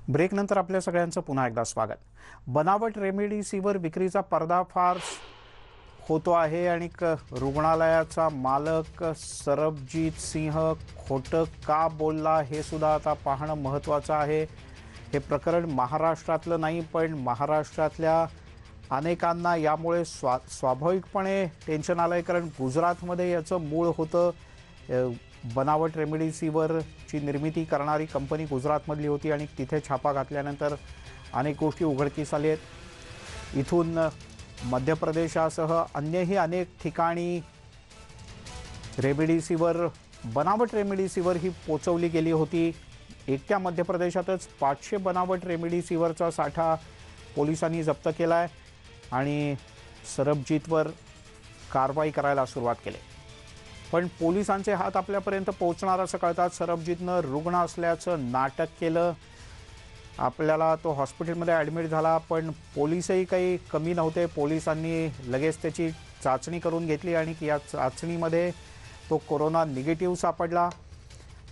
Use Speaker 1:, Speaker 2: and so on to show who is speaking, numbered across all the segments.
Speaker 1: ब्रेकनंतर आपल्या सगळ्यांचं पुन्हा एकदा स्वागत. बनावट रेमडेसिवीर विक्रीचा पर्दाफाश होतो आहे आणि रुग्णालयाचा मालक सरबजीत सिंह खोटं का बोलला हे सुद्धा आता पाहणं महत्त्वाचं आहे. हे प्रकरण महाराष्ट्रातलं नाही, पण महाराष्ट्रातल्या अनेकांना यामुळे स्वाभाविकपणे टेन्शन आलंय, कारण गुजरातमध्ये याचं मूळ होतं. बनावट रेमडेसिवीरची निर्मिती करणारी कंपनी गुजरातमधली होती आणि तिथे छापा घातल्यानंतर अनेक गोष्टी उघडकीस आल्या आहेत. इथून मध्य प्रदेशासह अन्यही अनेक ठिकाणी बनावट रेमडेसिवीर ही पोचवली गेली होती. एकट्या मध्य प्रदेशातच 500 बनावट रेमडेसिवीरचा साठा पोलिसांनी जप्त केला आहे आणि सरबजीतवर कारवाई करायला सुरुवात केली. पण पोलिसांचे हात आपल्यापर्यंत पोहोचणार असं कळतात सरबजीतनं रुग्ण असल्याचं नाटक केलं. आपल्याला तो हॉस्पिटलमध्ये ॲडमिट झाला, पण पोलीसही काही कमी नव्हते. पोलिसांनी लगेच त्याची चाचणी करून घेतली आणि या चाचणीमध्ये तो कोरोना निगेटिव्ह सापडला.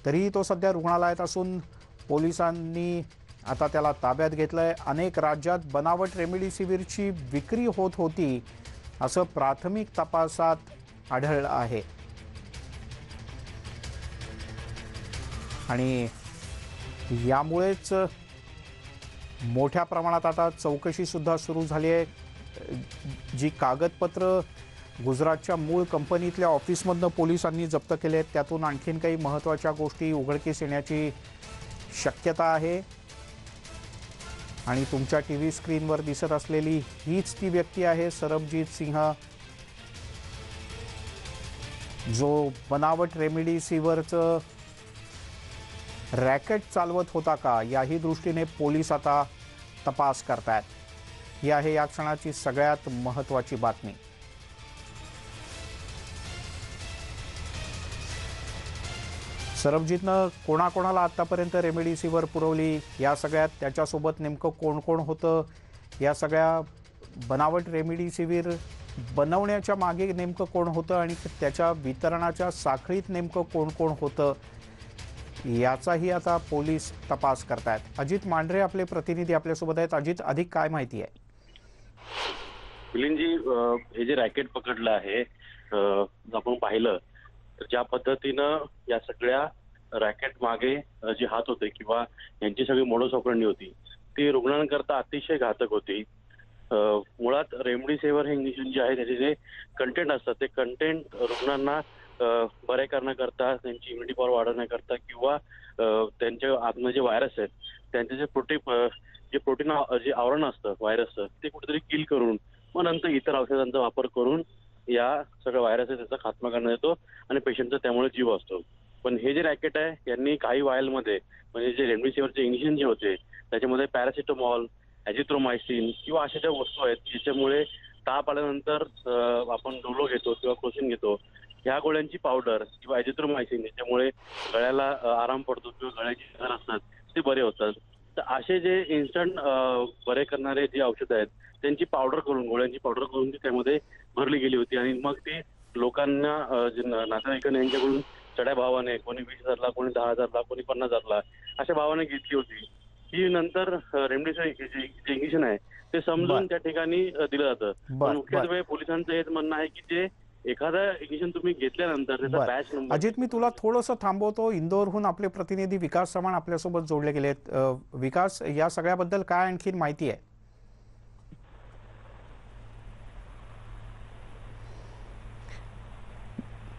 Speaker 1: तरीही तो सध्या रुग्णालयात असून पोलिसांनी आता त्याला ताब्यात घेतलं आहे. अनेक राज्यात बनावट रेमडेसिवीरची विक्री होत होती असं प्राथमिक तपासात आढळलं आहे आणि यामुळेच मोठ्या प्रमाणात आता चौकशीसुद्धा सुरू झाली आहे. जी कागदपत्र गुजरातच्या मूळ कंपनीतल्या ऑफिसमधनं पोलिसांनी जप्त केले आहेत, त्यातून आणखीन काही महत्त्वाच्या गोष्टी उघडकीस येण्याची शक्यता आहे. आणि तुमच्या TV स्क्रीनवर दिसत असलेली हीच ती व्यक्ती आहे, सरबजीत सिंह, जो बनावट रेमडेसिवीरचं रॅकेट चालवत होता का याही दृष्टीने पोलीस आता तपास करतायत. ही आहे या क्षणाची सगळ्यात महत्त्वाची बातमी. सरबजीतनं कोणाकोणाला आत्तापर्यंत रेमडेसिवीर पुरवली, या सगळ्यात त्याच्यासोबत नेमकं कोण कोण होतं, या सगळ्या बनावट रेमडेसिवीर बनवण्याच्या मागे नेमकं कोण होतं आणि त्याच्या वितरणाच्या साखळीत नेमकं कोण कोण होतं, याचाही आता पोलीस तपास करतायत. अजित मांढरे आपले प्रतिनिधी आपल्यासोबत आहेत. अजित, अधिक काय माहिती आहे?
Speaker 2: मिलिंदजी, हे जे रॅकेट पकडलं आहे, आपण पाहिलं तर ज्या पद्धतीनं या सगळ्या रॅकेट मागे जे हात होते किंवा यांची सगळी मोडस ऑपरेंडी होती ती रुग्णांकरता अतिशय घातक होती. मुळात रेमडेसिवीर हे इंजेक्शन जे आहे त्याचे जे कंटेंट असतात ते कंटेंट रुग्णांना बरे करण्याकरता, त्यांची इम्युनिटी पॉवर वाढवण्याकरता किंवा त्यांच्या आतमध्ये जे व्हायरस आहेत त्यांचे जे प्रोटीन जे आवरण असतं व्हायरसचं ते कुठेतरी किल करून मग नंतर इतर औषधांचा वापर करून या सगळ्या व्हायरस आहे त्याचा खात्मा करण्यात येतो आणि पेशंटचा त्यामुळे जीव असतो. पण हे जे रॅकेट आहे यांनी काही वायलमध्ये म्हणजे जे रेमडेसिवीरचे इंजेक्शन जे होते त्याच्यामध्ये पॅरासिटामॉल, ॲझिथ्रोमायसिन किंवा अशा ज्या वस्तू आहेत ज्याच्यामुळे ताप आल्यानंतर आपण डोलो घेतो किंवा क्रोसिन घेतो, ह्या गोळ्यांची पावडर किंवा ॲझिथ्रोमायसिन ज्याच्यामुळे गळ्याला आराम पडतो किंवा गळ्याचे आजार असतात ते बरे होतात. तर असे जे इन्स्टंट बरे करणारे जे औषधं आहेत त्यांची पावडर करून, गोळ्यांची पावडर करून ती त्यामध्ये भरली गेली होती आणि मग ती लोकांना नातेवाईकांना यांच्याकडून चढ्या भावाने, कोणी 20,000ला, कोणी 10,000ला, कोणी 50,000ला अशा भावाने घेतली होती. ही नंतर रेमडेसिवीर जे इंजेक्शन आहे ते समजून त्या ठिकाणी दिलं जातं. पण मुख्यत्वे पोलिसांचं हेच म्हणणं आहे की जे एखादं इंजेक्शन तुम्ही घेतल्यानंतर त्याचा बॅच नंबर.
Speaker 1: अजित, मी तुला थोडंसं थांबवतो. इंदोरहून आपले प्रतिनिधी विकास चव्हाण आपल्यासोबत जोडले गेलेत. विकास, या सगळ्याबद्दल काय आणखीन माहिती आहे?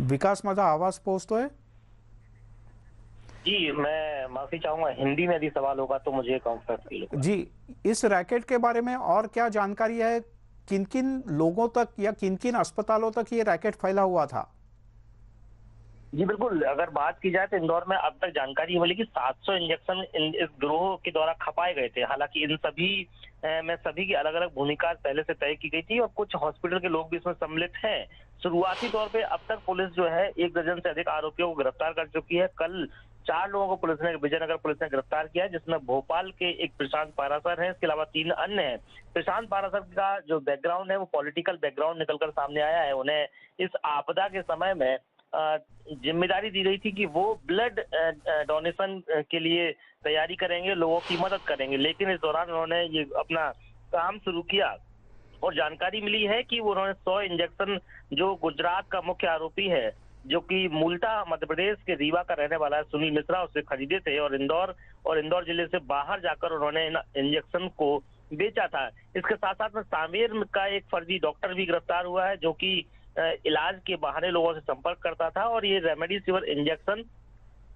Speaker 1: विकास, माझा आवाज पोहोचतोय?
Speaker 3: जी, मैं माफी चाहूंगा, हिंदी में यदि सवाल होगा तो मुझे कंफर्टेबल होगा।
Speaker 1: जी, इस रैकेट के बारे में और क्या जानकारी है? किन किन लोगों तक या किन किन अस्पतालों तक ये रैकेट फैला हुआ था?
Speaker 3: जी बिल्कुल, अगर बात की जाए तो इंदौर में अब तक जानकारी मिली कि 700 इंजेक्शन इस गिरोह के द्वारा खपाए गए थे। हालांकि इन सभी में सभी की अलग अलग भूमिका पहले से तय की गई थी और कुछ हॉस्पिटल के लोग भी इसमें सम्मिलित हैं। शुरुआती तौर पे अब तक पुलिस जो है 1 दर्जन से अधिक आरोपियों को गिरफ्तार कर चुकी है। कल 4 लोगों को विजयनगर पुलिस ने गिरफ्तार किया है, जिसमें भोपाल के एक प्रशांत पारासर है, इसके अलावा 3 अन्य हैं। प्रशांत पारासर का जो बैकग्राउंड है वो पॉलिटिकल बैकग्राउंड निकलकर सामने आया है। उन्हें इस आपदा के समय में जिम्मेदारी दी गई थी कि वो ब्लड डोनेशन के लिए तैयारी करेंगे, लोगों की मदद करेंगे। लेकिन इस दौरान उन्होंने ये अपना काम शुरू किया और जानकारी मिली है कि वो उन्होंने 100 इंजेक्शन, जो गुजरात का मुख्य आरोपी है, जो कि मूलतः मध्य प्रदेश के रीवा का रहने वाला है, सुनील मिश्रा, उससे खरीदे थे और इंदौर जिले से बाहर जाकर उन्होंने इन इंजेक्शन को बेचा था। इसके साथ साथ में सांवेर का एक फर्जी डॉक्टर भी गिरफ्तार हुआ है, जो कि इलाज के बहाने लोगों से संपर्क करता था और ये रेमडेसिविर इंजेक्शन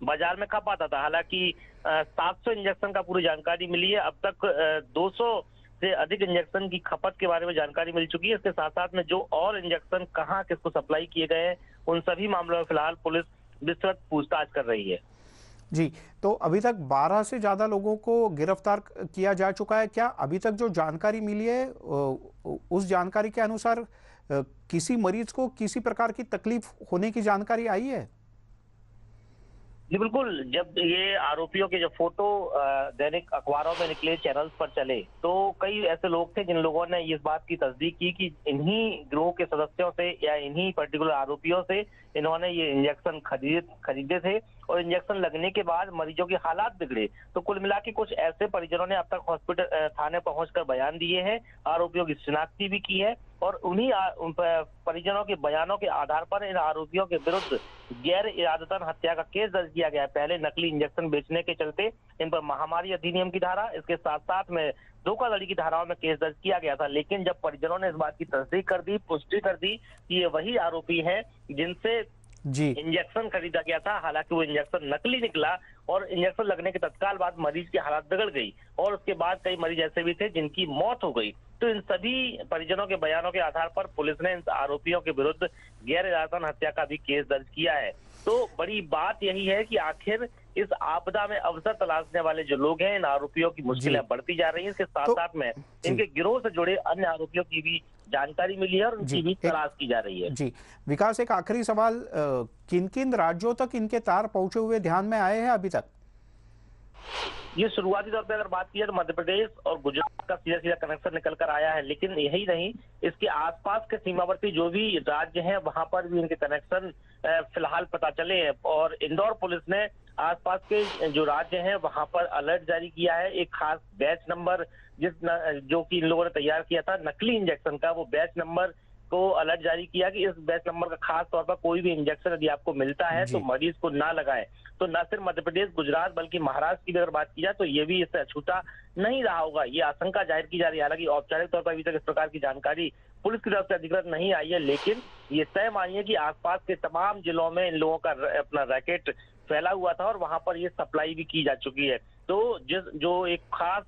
Speaker 3: बाजार में खपाता था। हालांकि 700 इंजेक्शन का पूरी जानकारी मिली है। अब तक 200 से अधिक इंजेक्शन की खपत के बारे में जानकारी मिल चुकी है। इसके साथ साथ में जो और इंजेक्शन कहां किसको सप्लाई किए गए हैं, उन सभी मामलों में फिलहाल पुलिस विस्तृत पूछताछ कर रही है।
Speaker 1: जी, तो अभी तक 12 से ज्यादा लोगों को गिरफ्तार किया जा चुका है। क्या अभी तक जो जानकारी मिली है उस जानकारी के अनुसार किसी मरीज को किसी प्रकार की तकलीफ होने की जानकारी आई है?
Speaker 3: जी बिल्कुल, जब ये आरोपियों के जो फोटो दैनिक अखबारों में निकले, चैनल्स पर चले, तो कई ऐसे लोग थे जिन लोगों ने इस बात की तस्दीक की कि इन्हीं गिरोह के सदस्यों से या इन्हीं पर्टिकुलर आरोपियों से इन्होंने ये इंजेक्शन खरीदे थे और इंजेक्शन लगने के बाद मरीजों के हालात बिगड़े। तो कुल मिला के कुछ ऐसे परिजनों ने अब तक हॉस्पिटल थाने पहुंचकर बयान दिए हैं, आरोपियों की शिनाख्ती भी की है और उन्हीं परिजनों के बयानों के आधार पर इन आरोपियों के विरुद्ध गैर इरादतन हत्या का केस दर्ज किया गया है। पहले नकली इंजेक्शन बेचने के चलते इन पर महामारी अधिनियम की धारा, इसके साथ साथ में धोखाधड़ी की धाराओं में केस दर्ज किया गया था। लेकिन जब परिजनों ने इस बात की तस्दीक कर दी, पुष्टि कर दी कि ये वही आरोपी हैं जिनसे
Speaker 1: जी
Speaker 3: इंजेक्शन खरीदा गया था, हालांकि वो इंजेक्शन नकली निकला और इंजेक्शन लगने के तत्काल बाद मरीज की हालत बिगड़ गई और उसके बाद कई मरीज ऐसे भी थे जिनकी मौत हो गई। तो इन सभी परिजनों के बयानों के आधार पर पुलिस ने इन आरोपियों के विरुद्ध गैर इरादतन हत्या का भी केस दर्ज किया है। तो बड़ी बात यही है कि आखिर इस आपदा में अवसर तलाशने वाले जो लोग हैं, इन आरोपियों की मुश्किलें बढ़ती जा रही हैं। इसके साथ साथ में इनके गिरोह से जुड़े अन्य आरोपियों की भी जानकारी मिली है और उनकी भी तलाश की जा रही है।
Speaker 1: जी विकास, एक आखिरी सवाल, किन किन राज्यों तक इनके तार पहुंचे हुए ध्यान में आए हैं अभी तक?
Speaker 3: ये शुरुआती तौर पे अगर बात की जाए तो मध्य प्रदेश और गुजरात का सीधा सीधा कनेक्शन निकल कर आया है, लेकिन यही नहीं, इसके आसपास के सीमावर्ती जो भी राज्य हैं वहां पर भी इनके कनेक्शन फिलहाल पता चले हैं और इंदौर पुलिस ने आसपास के जो राज्य हैं वहां पर अलर्ट जारी किया है। एक खास बैच नंबर जो कि इन लोगों ने तैयार किया था नकली इंजेक्शन का, वो बैच नंबर को अलर्ट जारी किया कि इस बैच नंबर का खास तौर पर कोई भी इंजेक्शन यदि आपको मिलता है तो मरीज को ना लगाएं। तो न सिर्फ मध्य प्रदेश, गुजरात बल्कि महाराष्ट्र की भी अगर बात की जाए तो ये भी इससे अछूता नहीं रहा होगा, ये आशंका जाहिर की जा रही है। हालांकि औपचारिक तौर पर अभी तक इस प्रकार की जानकारी पुलिस की तरफ से अधिकृत नहीं आई है, लेकिन ये तय मानिए कि आसपास के तमाम जिलों में इन लोगों का अपना रैकेट फैला हुआ था और वहां पर ये सप्लाई भी की जा चुकी है। तो जो एक खास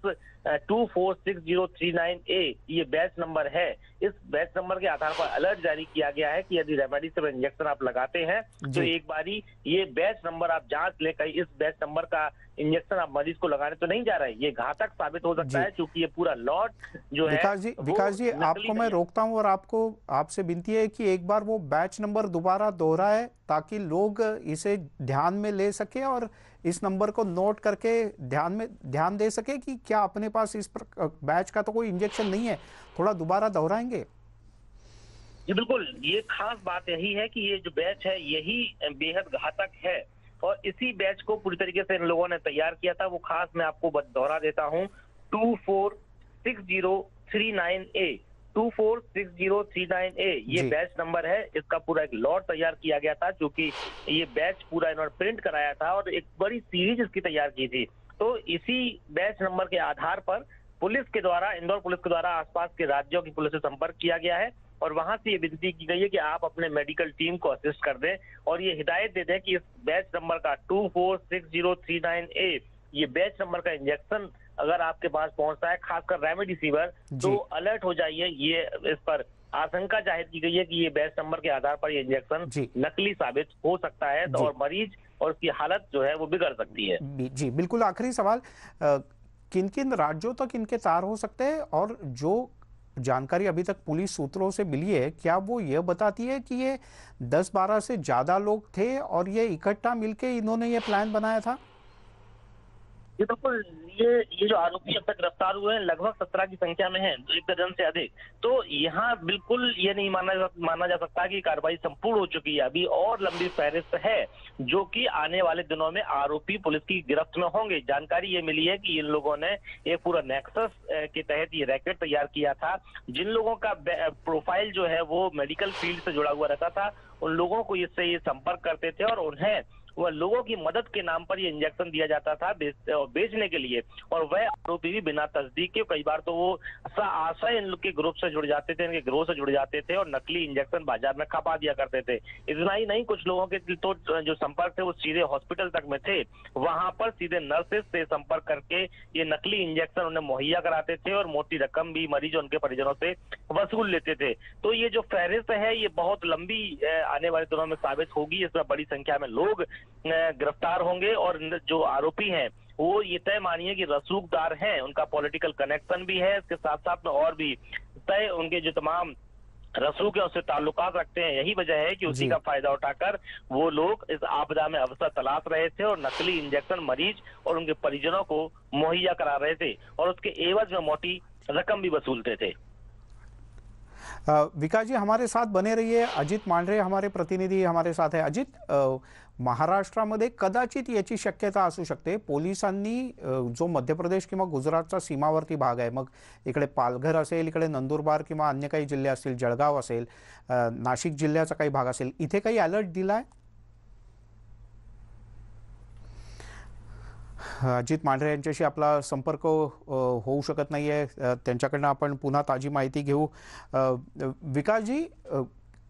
Speaker 3: 246039A ये बैच नंबर है, इस बैच नंबर के आधार पर अलर्ट जारी किया गया है कि यदि रेमडेसिविर इंजेक्शन आप लगाते हैं तो एक बारी ये बैच नंबर आप जांच लें, कहीं इस बैच नंबर का इंजेक्शन आप मरीज को लगाने तो नहीं जा रहे हैं, ये घातक साबित हो सकता है क्योंकि ये पूरा लॉट जो है।
Speaker 1: विकास जी आपको मैं रोकता हूं और आपसे विनती है कि एक बार वो बैच नंबर दोबारा दोहराए ताकि लोग इसे ध्यान में ले सके और इस नंबर को नोट करके ध्यान दे सके कि क्या अपने पास इस बैच का तो कोई इंजेक्शन नहीं है। थोड़ा दोबारा दोहराएंगे?
Speaker 3: जी बिल्कुल, ये खास बात यही है कि ये जो बैच है यही बेहद घातक है और इसी बैच को पूरी तरीके से इन लोगों ने तैयार किया था। वो खास मैं आपको दोहरा देता हूँ, 246039A 246039A ये बैच नंबर है। इसका पूरा एक लॉट तैयार किया गया था, क्योंकि ये बैच पूरा इन्होंने प्रिंट कराया था और एक बड़ी सीरीज इसकी तैयार की थी। तो इसी बैच नंबर के आधार पर पुलिस के द्वारा, इंदौर पुलिस के द्वारा आसपास के राज्यों की पुलिस से संपर्क किया गया है और वहां से ये विनती की गई है कि आप अपने मेडिकल टीम को असिस्ट कर दें और ये हिदायत दे दें कि इस बैच नंबर का 246039A ये बैच नंबर का इंजेक्शन अगर आपके पास पहुंचता है, खासकर रेमडेसिविर, तो अलर्ट हो जाइए। ये इस पर आशंका जाहिर की गई है कि ये बैच नंबर के आधार पर ये इंजेक्शन नकली साबित हो सकता है और मरीज और उसकी हालत जो है वो बिगड़ सकती है।
Speaker 1: जी बिल्कुल, आखिरी सवाल, किन किन राज्यों तक इनके तार हो सकते हैं और जो जानकारी अभी तक पुलिस सूत्रों से मिली है क्या वो ये बताती है कि ये 10-12 से ज्यादा लोग थे और ये इकट्ठा मिलके इन्होंने ये प्लान बनाया था?
Speaker 3: जी बिल्कुल, ये जो आरोपी अब तक गिरफ्तार हुए हैं लगभग 17 की संख्या में हैं, 1 दर्जन से अधिक। तो यहाँ बिल्कुल ये नहीं माना जा सकता कि कार्रवाई संपूर्ण हो चुकी है। अभी और लंबी फहरिस्त है, जो कि आने वाले दिनों में आरोपी पुलिस की गिरफ्त में होंगे। जानकारी ये मिली है कि इन लोगों ने एक पूरा नेक्सस के तहत ये रैकेट तैयार किया था। जिन लोगों का प्रोफाइल जो है वो मेडिकल फील्ड से जुड़ा हुआ रहता था, उन लोगों को इससे ये संपर्क करते थे और उन्हें वह लोगों की मदद के नाम पर ये इंजेक्शन दिया जाता था बेचने के लिए। और वह आरोपी भी बिना तस्दीक के कई बार तो वो आशय इन लोग के ग्रुप से जुड़ जाते थे, इनके गिरोह से जुड़ जाते थे और नकली इंजेक्शन बाजार में खपा दिया करते थे। इतना ही नहीं, कुछ लोगों के तो जो संपर्क थे वो सीधे हॉस्पिटल तक में थे, वहां पर सीधे नर्सेज से संपर्क करके ये नकली इंजेक्शन उन्हें मुहैया कराते थे और मोटी रकम भी मरीज उनके परिजनों से वसूल लेते थे। तो ये जो फहरिस्त है ये बहुत लंबी आने वाले दिनों में साबित होगी। इसमें बड़ी संख्या में लोग गिरफ्तार होंगे और जो आरोपी हैं वो ये तय मानिए कि रसूखदार हैं, उनका पॉलिटिकल कनेक्शन भी है। इसके साथ साथ में और भी तय उनके जो तमाम रसूख है उससे ताल्लुकात रखते हैं। यही वजह है कि उसी
Speaker 1: जी।
Speaker 3: का फायदा उठाकर वो लोग इस आपदा में अवसर तलाश रहे थे और नकली इंजेक्शन मरीज और उनके परिजनों को मुहैया करा रहे थे और उसके एवज में मोटी रकम भी वसूलते थे।
Speaker 1: विकास जी हमारे साथ बने रहिए। अजित मांढरे हमारे प्रतिनिधी हमारे साथ है। अजित, महाराष्ट्रामध्ये कदाचित याची शक्यता असू शकते, पोलिसांनी जो मध्य प्रदेश किंवा गुजरातचा सीमावर्ती भाग आहे, मग इकडे पालघर असेल, इकडे नंदुरबार किंवा अन्य काही जिल्हे असतील, जळगाव असेल, नाशिक जिल्ह्याचा काही भाग असेल, इथे काही अलर्ट दिलाय? अजित मांढरे यांच्याशी आपला संपर्क होऊ शकत नाहीये, त्यांच्याकडनं आपण पुन्हा ताजी माहिती घेऊ। विकास जी,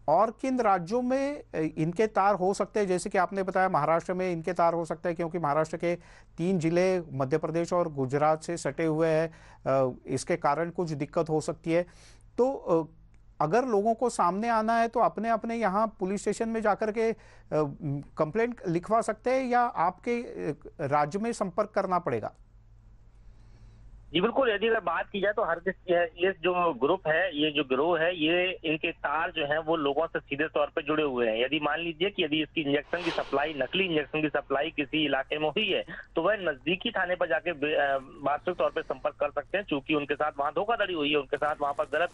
Speaker 1: और किन राज्यों में इनके तार हो सकते हैं? जैसे कि आपने बताया महाराष्ट्र में इनके तार हो सकते हैं, क्योंकि महाराष्ट्र के 3 जिले मध्य प्रदेश और गुजरात से सटे हुए हैं, इसके कारण कुछ दिक्कत हो सकती है। तो अगर लोगों को सामने आना है तो अपने अपने यहाँ पुलिस स्टेशन में जाकर के कंप्लेंट लिखवा सकते हैं या आपके राज्य में संपर्क करना पड़ेगा?
Speaker 3: जी बिल्कुल, यदि अगर बात की जाए तो हर ये जो ग्रुप है, ये जो गिरोह है, ये इनके तार जो हैं वो लोगों से सीधे तौर पे जुड़े हुए हैं। यदि मान लीजिए कि यदि इसकी इंजेक्शन की सप्लाई, नकली इंजेक्शन की सप्लाई किसी इलाके में हुई है तो वह नजदीकी थाने पर जाके वास्तविक तौर पे संपर्क कर सकते हैं, चूंकि उनके साथ वहां धोखाधड़ी हुई है, उनके साथ वहां पर गलत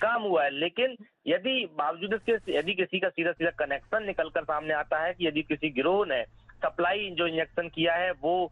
Speaker 3: काम हुआ है। लेकिन यदि बावजूद इसके यदि किसी का सीधा सीधा कनेक्शन निकल कर सामने आता है कि यदि किसी गिरोह ने सप्लाई जो इंजेक्शन किया है वो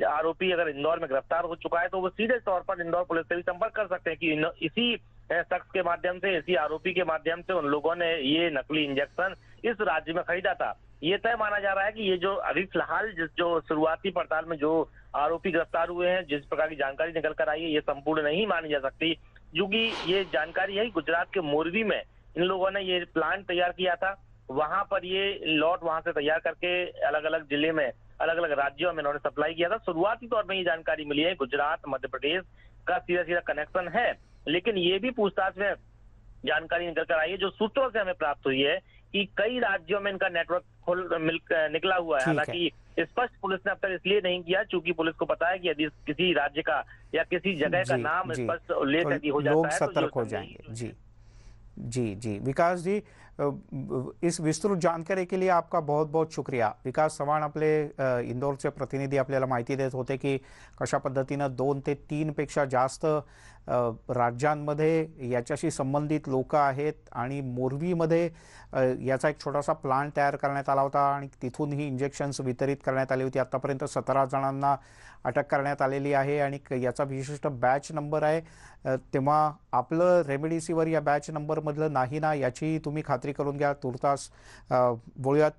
Speaker 3: आरोपी अगर इंदौर में गिरफ्तार हो चुका है तो वो सीधे तौर पर इंदौर पुलिस से भी संपर्क कर सकते हैं कि इसी शख्स के माध्यम से, इसी आरोपी के माध्यम से उन लोगों ने ये नकली इंजेक्शन इस राज्य में खरीदा था। ये तय माना जा रहा है कि ये जो अभी फिलहाल जो शुरुआती पड़ताल में जो आरोपी गिरफ्तार हुए हैं, जिस प्रकार की जानकारी निकल कर आई है, ये संपूर्ण नहीं मानी जा सकती, क्योंकि ये जानकारी है गुजरात के मोरबी में इन लोगों ने ये प्लांट तैयार किया था। वहां पर ये लॉट वहां से तैयार करके अलग अलग जिले में, अलग अलग राज्यों में इन्होंने सप्लाई किया था। शुरुआती तौर में ये जानकारी मिली है गुजरात मध्य प्रदेश का सीधा सीधा कनेक्शन है, लेकिन ये भी पूछताछ में जानकारी निकल कर आई है, जो सूत्रों से हमें प्राप्त हुई है कि कई राज्यों में इनका नेटवर्क निकला हुआ है। हालांकि स्पष्ट पुलिस ने अब तक इसलिए नहीं किया क्योंकि पुलिस को पता है कि यदि किसी राज्य का या किसी जगह का नाम स्पष्ट उल्लेख यदि हो जाता
Speaker 1: लोग
Speaker 3: है
Speaker 1: सतर्क हो जाएंगे। जी जी जी, विकास जी, इस विस्तृत जानकारी के लिए आपका बहुत बहुत शुक्रिया। विकास चव्हाण आपले इंदौरचे प्रतिनिधी आपल्याला माहिती देत होते की कशा पद्धतीनं 2 ते 3 पेक्षा जास्त राज्यांमध्ये याच्याशी संबंधित लोक आहेत आणि मोरबीमध्ये याचा एक छोटासा प्लांट तयार करण्यात आला होता आणि तिथून ही इंजेक्शन्स वितरित करण्यात आली होती। आतापर्यंत 17 जणांना अटक करण्यात आलेली आहे आणि याचा विशिष्ट बॅच नंबर आहे। तेव्हा आपलं रेमडेसिवीर या बॅच नंबरमधलं नाही ना याची तुम्ही खात्री करून घ्या। तुर्तास बोलूयात